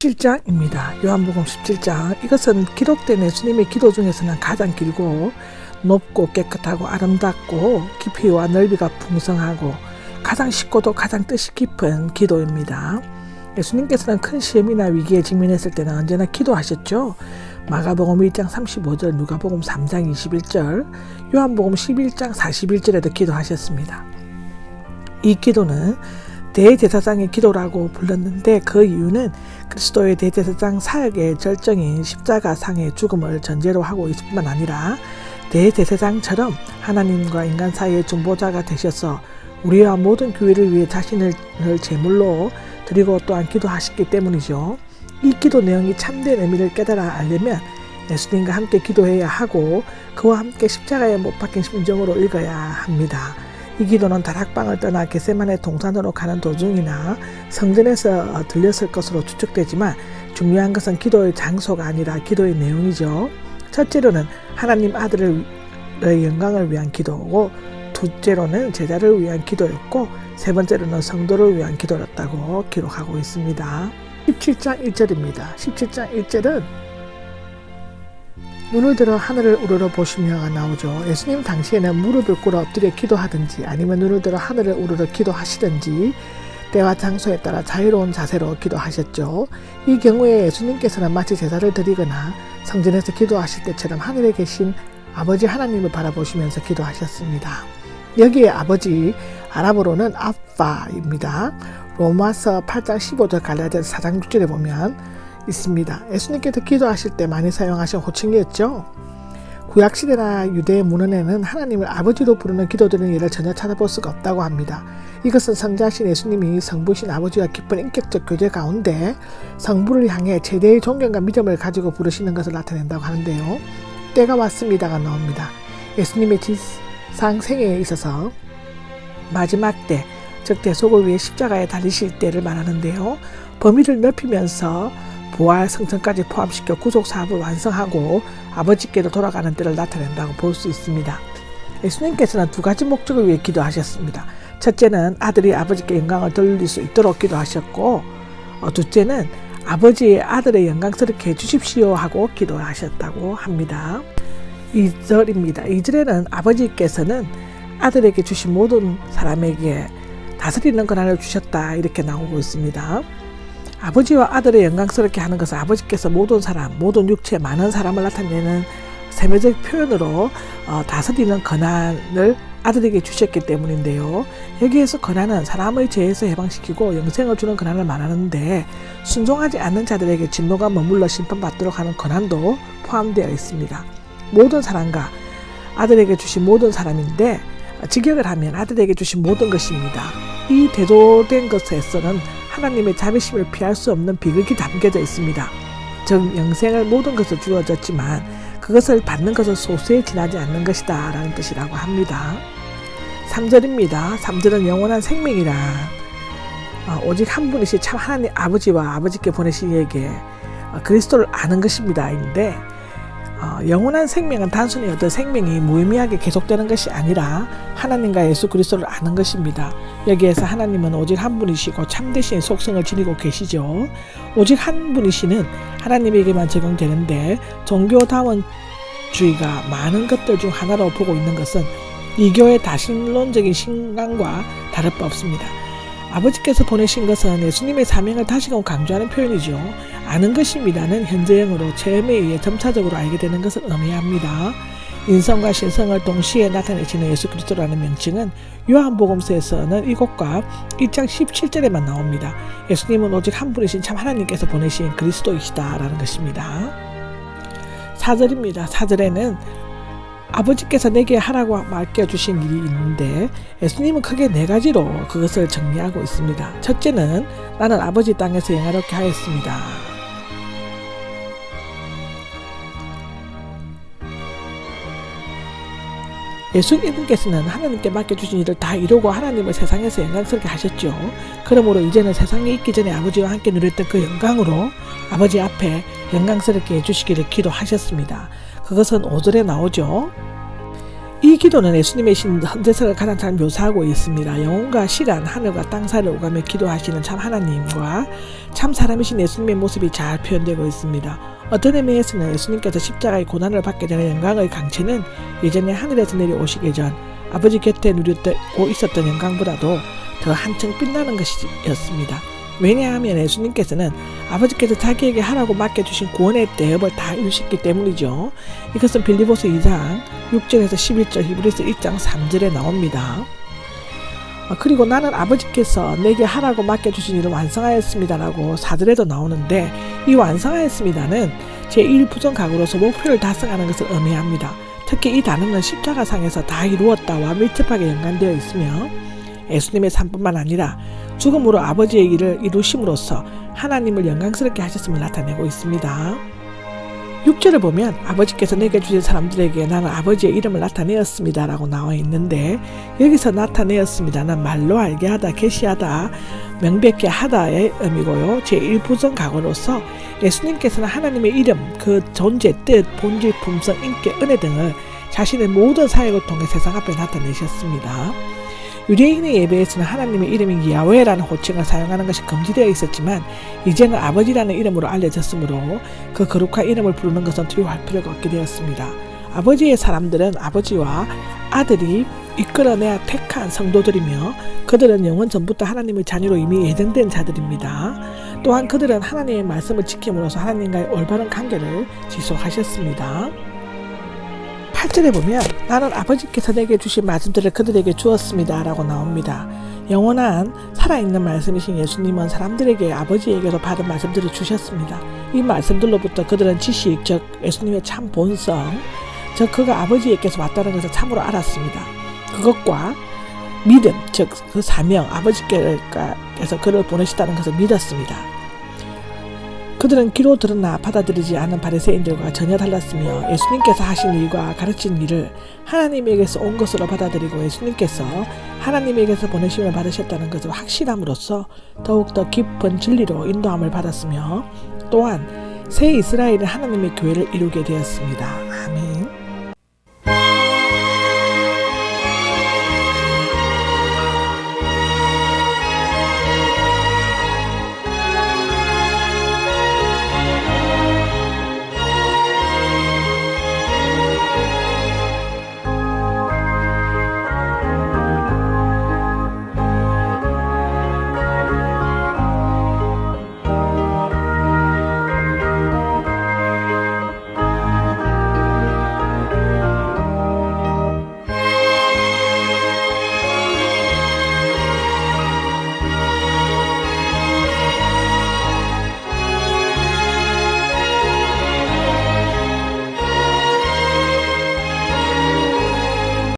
17장입니다. 요한복음 17장. 이것은 기록된 예수님의 기도 중에서는 가장 길고 높고 깨끗하고 아름답고 깊이와 넓이가 풍성하고 가장 쉽고도 가장 뜻이 깊은 기도입니다. 예수님께서는 큰 시험이나 위기에 직면했을 때는 언제나 기도하셨죠. 마가복음 1장 35절, 누가복음 3장 21절, 요한복음 11장 41절에도 기도하셨습니다. 이 기도는 대제사장의 기도라고 불렀는데 그 이유는 그리스도의 대제사장 사역의 절정인 십자가상의 죽음을 전제로 하고 있을 뿐만 아니라 대제사장처럼 하나님과 인간 사이의 중보자가 되셔서 우리와 모든 교회를 위해 자신을 제물로 드리고 또한 기도하셨기 때문이죠. 이 기도 내용이 참된 의미를 깨달아 알려면 예수님과 함께 기도해야 하고 그와 함께 십자가에 못 박힌 심정으로 읽어야 합니다. 이 기도는 다락방을 떠나 겟세마네 동산으로 가는 도중이나 성전에서 들렸을 것으로 추측되지만 중요한 것은 기도의 장소가 아니라 기도의 내용이죠. 첫째로는 하나님 아들의 영광을 위한 기도고, 둘째로는 제자를 위한 기도였고, 세 번째로는 성도를 위한 기도였다고 기록하고 있습니다. 17장 1절입니다. 17장 1절은 눈을 들어 하늘을 우러러 보시며가 나오죠. 예수님 당시에는 무릎을 꿇어 엎드려 기도하든지 아니면 눈을 들어 하늘을 우러러 기도하시든지 때와 장소에 따라 자유로운 자세로 기도하셨죠. 이 경우에 예수님께서는 마치 제사를 드리거나 성전에서 기도하실 때처럼 하늘에 계신 아버지 하나님을 바라보시면서 기도하셨습니다. 여기에 아버지, 아랍어로는 아빠입니다. 로마서 8장 15절, 갈라디아서 4장 6절에 보면 있습니다. 예수님께서 기도하실 때 많이 사용하신 호칭이었죠. 구약시대나 유대 문헌에는 하나님을 아버지로 부르는 기도드리는 예를 전혀 찾아볼 수가 없다고 합니다. 이것은 성자신 예수님이 성부신 아버지와 깊은 인격적 교제 가운데 성부를 향해 최대의 존경과 믿음을 가지고 부르시는 것을 나타낸다고 하는데요. 때가 왔습니다가 나옵니다. 예수님의 지상 생애에 있어서 마지막 때, 즉 대속을 위해 십자가에 달리실 때를 말하는데요. 범위를 넓히면서 부활 성천까지 포함시켜 구속 사업을 완성하고 아버지께로 돌아가는 때를 나타낸다고 볼 수 있습니다. 예수님께서는 두 가지 목적을 위해 기도하셨습니다. 첫째는 아들이 아버지께 영광을 돌릴 수 있도록 기도하셨고, 둘째는 아버지의 아들의 영광스럽게 해주십시오 하고 기도하셨다고 합니다. 2절입니다. 2절에는 아버지께서는 아들에게 주신 모든 사람에게 다스리는 권한을 주셨다 이렇게 나오고 있습니다. 아버지와 아들의 영광스럽게 하는 것은 아버지께서 모든 사람, 모든 육체 많은 사람을 나타내는 세매적 표현으로 다스리는 권한을 아들에게 주셨기 때문인데요. 여기에서 권한은 사람의 죄에서 해방시키고 영생을 주는 권한을 말하는데 순종하지 않는 자들에게 진노가 머물러 심판받도록 하는 권한도 포함되어 있습니다. 모든 사람과 아들에게 주신 모든 사람인데 직역을 하면 아들에게 주신 모든 것입니다. 이 대조된 것에서는 하나님의 자비심을 피할 수 없는 비극이 담겨져 있습니다. 즉 영생을 모든 것을 주어졌지만 그것을 받는 것은 소수에 지나지 않는 것이다 라는 뜻이라고 합니다. 3절입니다. 3절은 영원한 생명이라 오직 한 분이시 참 하나님 아버지와 아버지께 보내신 이에게 그리스도를 아는 것입니다. 인데 영원한 생명은 단순히 어떤 생명이 무의미하게 계속되는 것이 아니라 하나님과 예수 그리스도를 아는 것입니다. 여기에서 하나님은 오직 한 분이시고 참되신 속성을 지니고 계시죠. 오직 한 분이시는 하나님에게만 적용되는데 종교다원주의가 많은 것들 중 하나로 보고 있는 것은 이교의 다신론적인 신앙과 다를 바 없습니다. 아버지께서 보내신 것은 예수님의 사명을 다시금 강조하는 표현이죠. 아는 것입니다는 현재형으로 체험에 의해 점차적으로 알게 되는 것을 의미합니다. 인성과 신성을 동시에 나타내시는 예수 그리스도라는 명칭은 요한복음서에서는 이것과 1장 17절에만 나옵니다. 예수님은 오직 한 분이신 참 하나님께서 보내신 그리스도이시다라는 것입니다. 4절입니다. 4절에는 아버지께서 내게 하라고 맡겨주신 일이 있는데 예수님은 크게 네 가지로 그것을 정리하고 있습니다. 첫째는 나는 아버지 땅에서 영화롭게 하였습니다. 예수님께서는 하나님께 맡겨주신 일을 다 이루고 하나님을 세상에서 영광스럽게 하셨죠. 그러므로 이제는 세상에 있기 전에 아버지와 함께 누렸던 그 영광으로 아버지 앞에 영광스럽게 해주시기를 기도하셨습니다. 그것은 5절에 나오죠. 이 기도는 예수님의 현재성을 가장 잘 묘사하고 있습니다. 영혼과 시간, 하늘과 땅 사이를 오가며 기도하시는 참 하나님과 참 사람이신 예수님의 모습이 잘 표현되고 있습니다. 어떤 의미에서는 예수님께서 십자가의 고난을 받게 되는 영광의 강체는 예전에 하늘에서 내려오시기 전 아버지 곁에 누리고 있었던 영광보다도 더 한층 빛나는 것이었습니다. 왜냐하면 예수님께서는 아버지께서 자기에게 하라고 맡겨주신 구원의 대업을 다 이루셨기 때문이죠. 이것은 빌립보서 2장 6절에서 11절, 히브리서 1장 3절에 나옵니다. 그리고 나는 아버지께서 내게 하라고 맡겨주신 일을 완성하였습니다 라고 4절에도 나오는데, 이 완성하였습니다는 제1부정각으로서 목표를 달성하는 것을 의미합니다. 특히 이 단어는 십자가상에서 다 이루었다와 밀접하게 연관되어 있으며 예수님의 삶뿐만 아니라 죽음으로 아버지의 일을 이루심으로써 하나님을 영광스럽게 하셨음을 나타내고 있습니다. 6절을 보면 아버지께서 내게 주신 사람들에게 나는 아버지의 이름을 나타내었습니다 라고 나와 있는데, 여기서 나타내었습니다는 말로 알게 하다, 계시하다, 명백히 하다의 의미고요. 제1부정각어로서 예수님께서는 하나님의 이름, 그 존재, 뜻, 본질, 품성, 인격, 은혜 등을 자신의 모든 사역을 통해 세상 앞에 나타내셨습니다. 유대인의 예배에서는 하나님의 이름인 야훼라는 호칭을 사용하는 것이 금지되어 있었지만 이제는 아버지라는 이름으로 알려졌으므로 그 거룩한 이름을 부르는 것은 두려워할 필요가 없게 되었습니다. 아버지의 사람들은 아버지와 아들이 이끌어내야 택한 성도들이며 그들은 영원 전부터 하나님의 자녀로 이미 예정된 자들입니다. 또한 그들은 하나님의 말씀을 지킴으로써 하나님과의 올바른 관계를 지속하셨습니다. 8절에 보면 나는 아버지께서 내게 주신 말씀들을 그들에게 주었습니다 라고 나옵니다. 영원한 살아있는 말씀이신 예수님은 사람들에게 아버지에게서 받은 말씀들을 주셨습니다. 이 말씀들로부터 그들은 지식, 즉 예수님의 참 본성, 즉 그가 아버지에게서 왔다는 것을 참으로 알았습니다. 그것과 믿음, 즉 그 사명, 아버지께서 그를 보내셨다는 것을 믿었습니다. 그들은 귀로 들으나 받아들이지 않은 바리새인들과 전혀 달랐으며 예수님께서 하신 일과 가르친 일을 하나님에게서 온 것으로 받아들이고 예수님께서 하나님에게서 보내심을 받으셨다는 것을 확신함으로써 더욱더 깊은 진리로 인도함을 받았으며 또한 새 이스라엘은 하나님의 교회를 이루게 되었습니다. 아멘.